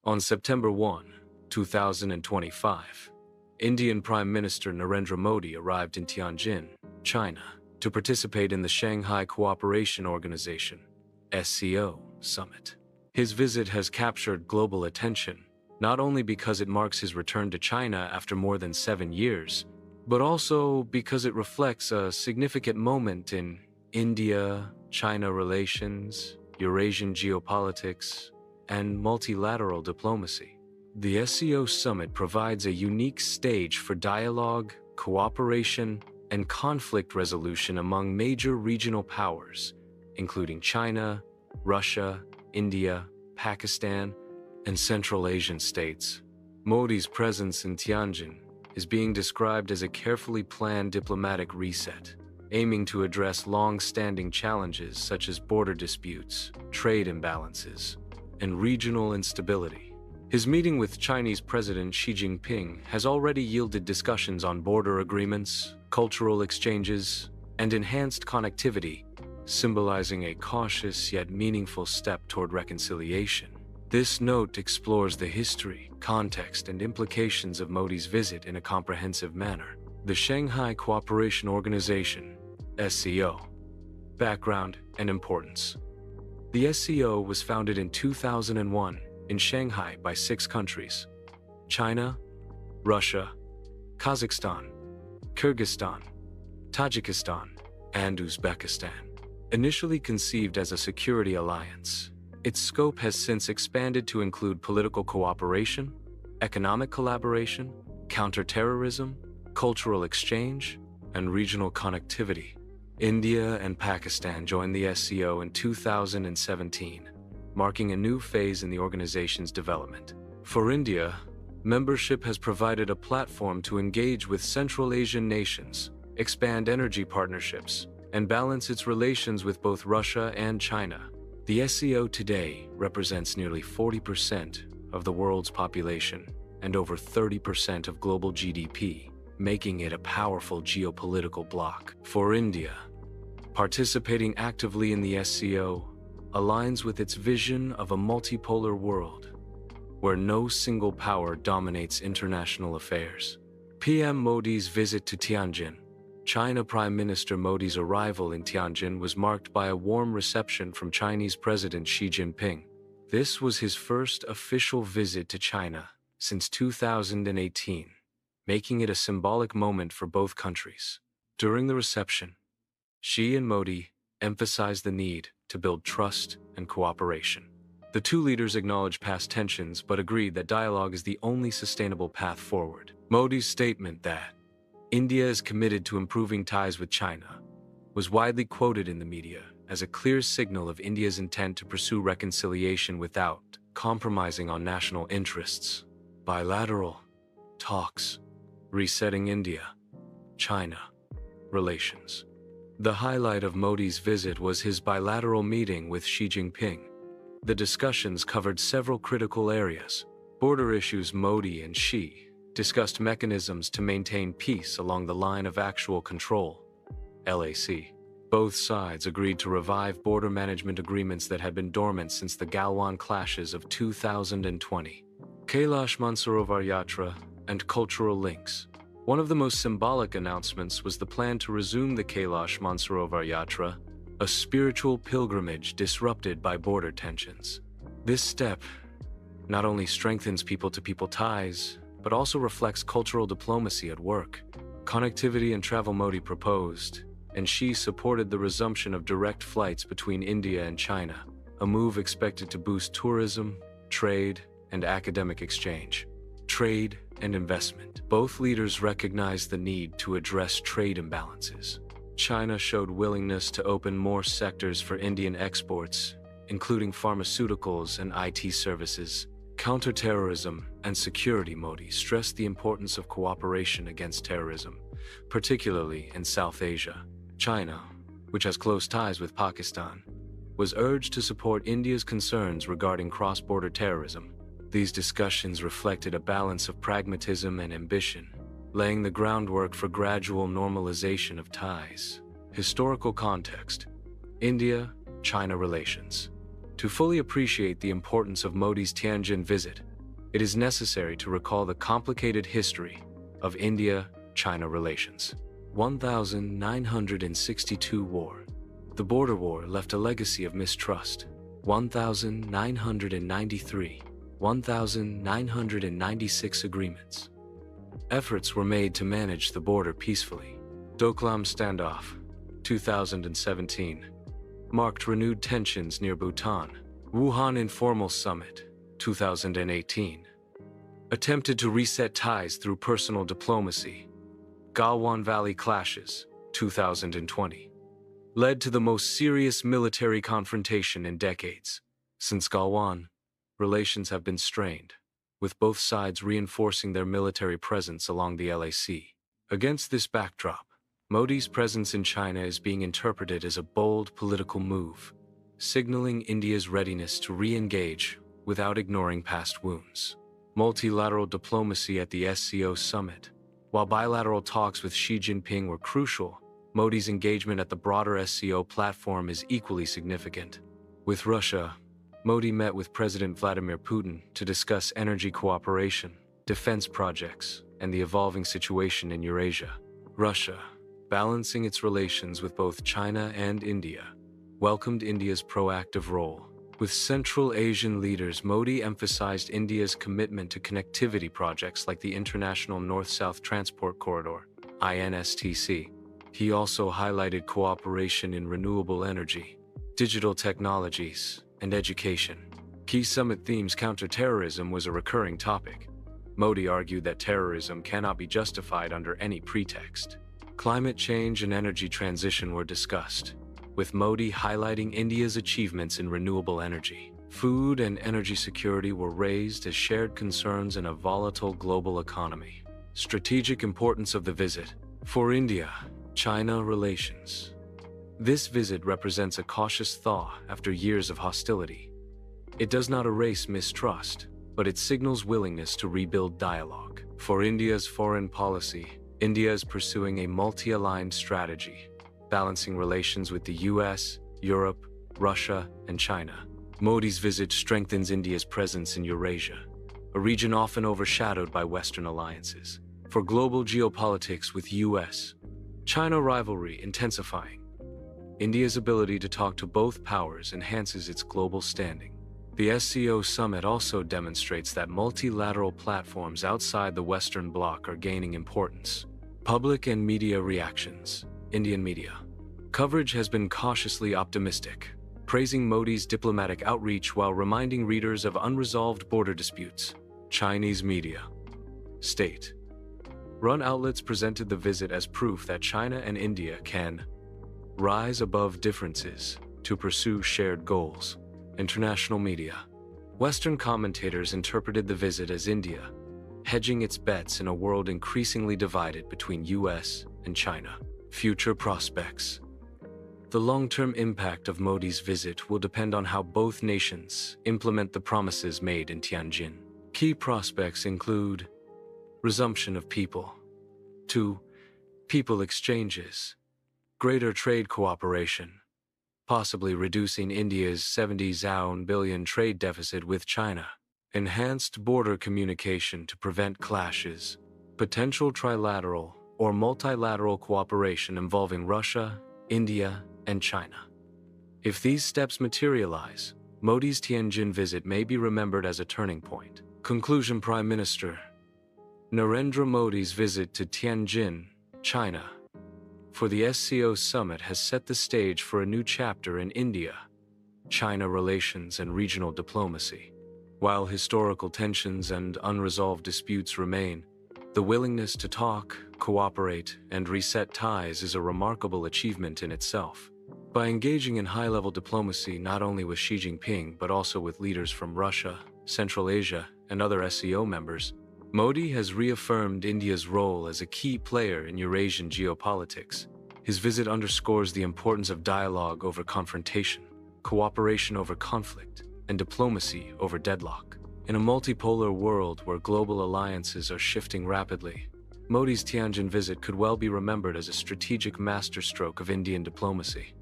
On September 1, 2025, Indian Prime Minister Narendra Modi arrived in Tianjin, China, to participate in the Shanghai Cooperation Organization (SCO) Summit. His visit has captured global attention, not only because it marks his return to China after more than 7 years, but also because it reflects a significant moment in India-China relations, Eurasian geopolitics, and multilateral diplomacy. The SCO Summit provides a unique stage for dialogue, cooperation, and conflict resolution among major regional powers, including China, Russia, India, Pakistan, and Central Asian states. Modi's presence in Tianjin is being described as a carefully planned diplomatic reset, aiming to address long-standing challenges such as border disputes, trade imbalances, and regional instability. His meeting with Chinese President Xi Jinping has already yielded discussions on border agreements, cultural exchanges, and enhanced connectivity, symbolizing a cautious yet meaningful step toward reconciliation. This note explores the history, context, and implications of Modi's visit in a comprehensive manner. The Shanghai Cooperation Organization, SCO. Background and importance. The SCO was founded in 2001 in Shanghai by 6 countries: China, Russia, Kazakhstan, Kyrgyzstan, Tajikistan, and Uzbekistan. Initially conceived as a security alliance, its scope has since expanded to include political cooperation, economic collaboration, counterterrorism, cultural exchange, and regional connectivity. India and Pakistan joined the SCO in 2017, marking a new phase in the organization's development. For India, membership has provided a platform to engage with Central Asian nations, expand energy partnerships, and balance its relations with both Russia and China. The SCO today represents nearly 40% of the world's population and over 30% of global GDP, making it a powerful geopolitical bloc. For India, participating actively in the SCO aligns with its vision of a multipolar world, where no single power dominates international affairs. PM Modi's visit to Tianjin. China Prime Minister Modi's arrival in Tianjin was marked by a warm reception from Chinese President Xi Jinping. This was his first official visit to China since 2018, making it a symbolic moment for both countries. During the reception, Xi and Modi emphasized the need to build trust and cooperation. The two leaders acknowledged past tensions but agreed that dialogue is the only sustainable path forward. Modi's statement that India is committed to improving ties with China was widely quoted in the media as a clear signal of India's intent to pursue reconciliation without compromising on national interests. Bilateral talks, resetting India-China relations. The highlight of Modi's visit was his bilateral meeting with Xi Jinping. The discussions covered several critical areas. Border issues. Modi and Xi discussed mechanisms to maintain peace along the line of actual control, LAC. Both sides agreed to revive border management agreements that had been dormant since the Galwan clashes of 2020. Kailash Mansarovar Yatra and cultural links. One of the most symbolic announcements was the plan to resume the Kailash Mansarovar Yatra, a spiritual pilgrimage disrupted by border tensions. This step not only strengthens people-to-people ties, but also reflects cultural diplomacy at work. Connectivity and travel. Modi proposed, and Xi supported the resumption of direct flights between India and China, a move expected to boost tourism, trade, and academic exchange. Trade and investment. Both leaders recognized the need to address trade imbalances. China showed willingness to open more sectors for Indian exports, including pharmaceuticals and IT services. Counterterrorism and security. Modi stressed the importance of cooperation against terrorism, particularly in South Asia. China, which has close ties with Pakistan, was urged to support India's concerns regarding cross-border terrorism. These discussions reflected a balance of pragmatism and ambition, laying the groundwork for gradual normalization of ties. Historical context. India-China relations. To fully appreciate the importance of Modi's Tianjin visit, it is necessary to recall the complicated history of India-China relations. 1962 War. The border war left a legacy of mistrust. 1993. 1996 agreements. Efforts were made to manage the border peacefully. Doklam Standoff, 2017, marked renewed tensions near Bhutan. Wuhan Informal Summit, 2018, attempted to reset ties through personal diplomacy. Galwan Valley clashes, 2020, led to the most serious military confrontation in decades. Since Galwan, relations have been strained, with both sides reinforcing their military presence along the LAC. Against this backdrop, Modi's presence in China is being interpreted as a bold political move, signaling India's readiness to re-engage without ignoring past wounds. Multilateral diplomacy at the SCO Summit. While bilateral talks with Xi Jinping were crucial, Modi's engagement at the broader SCO platform is equally significant. With Russia, Modi met with President Vladimir Putin to discuss energy cooperation, defense projects, and the evolving situation in Eurasia. Russia, balancing its relations with both China and India, welcomed India's proactive role. With Central Asian leaders, Modi emphasized India's commitment to connectivity projects like the International North-South Transport Corridor, INSTC. He also highlighted cooperation in renewable energy, digital technologies, and education. Key summit themes. Counterterrorism was a recurring topic. Modi argued that terrorism cannot be justified under any pretext. Climate change and energy transition were discussed, with Modi highlighting India's achievements in renewable energy. Food and energy security were raised as shared concerns in a volatile global economy. Strategic importance of the visit. For India-China relations. This visit represents a cautious thaw after years of hostility. It does not erase mistrust, but it signals willingness to rebuild dialogue. For India's foreign policy, India is pursuing a multi-aligned strategy, balancing relations with the US, Europe, Russia, and China. Modi's visit strengthens India's presence in Eurasia, a region often overshadowed by Western alliances. For global geopolitics with US-China rivalry intensifying, India's ability to talk to both powers enhances its global standing. The SCO Summit also demonstrates that multilateral platforms outside the Western Bloc are gaining importance. Public and media reactions. Indian media coverage has been cautiously optimistic, praising Modi's diplomatic outreach while reminding readers of unresolved border disputes. Chinese media. State-run outlets presented the visit as proof that China and India can rise above differences to pursue shared goals. International media. Western commentators interpreted the visit as India hedging its bets in a world increasingly divided between US and China. Future prospects. The long-term impact of Modi's visit will depend on how both nations implement the promises made in Tianjin. Key prospects include resumption of people exchanges, greater trade cooperation, possibly reducing India's 70 billion trade deficit with China, enhanced border communication to prevent clashes, potential trilateral or multilateral cooperation involving Russia, India, and China. If these steps materialize, Modi's Tianjin visit may be remembered as a turning point. Conclusion. Prime Minister Narendra Modi's visit to Tianjin, China, for the SCO Summit has set the stage for a new chapter in India-China relations and regional diplomacy. While historical tensions and unresolved disputes remain, the willingness to talk, cooperate, and reset ties is a remarkable achievement in itself. By engaging in high-level diplomacy not only with Xi Jinping but also with leaders from Russia, Central Asia, and other SCO members, Modi has reaffirmed India's role as a key player in Eurasian geopolitics. His visit underscores the importance of dialogue over confrontation, cooperation over conflict, and diplomacy over deadlock. In a multipolar world where global alliances are shifting rapidly, Modi's Tianjin visit could well be remembered as a strategic masterstroke of Indian diplomacy.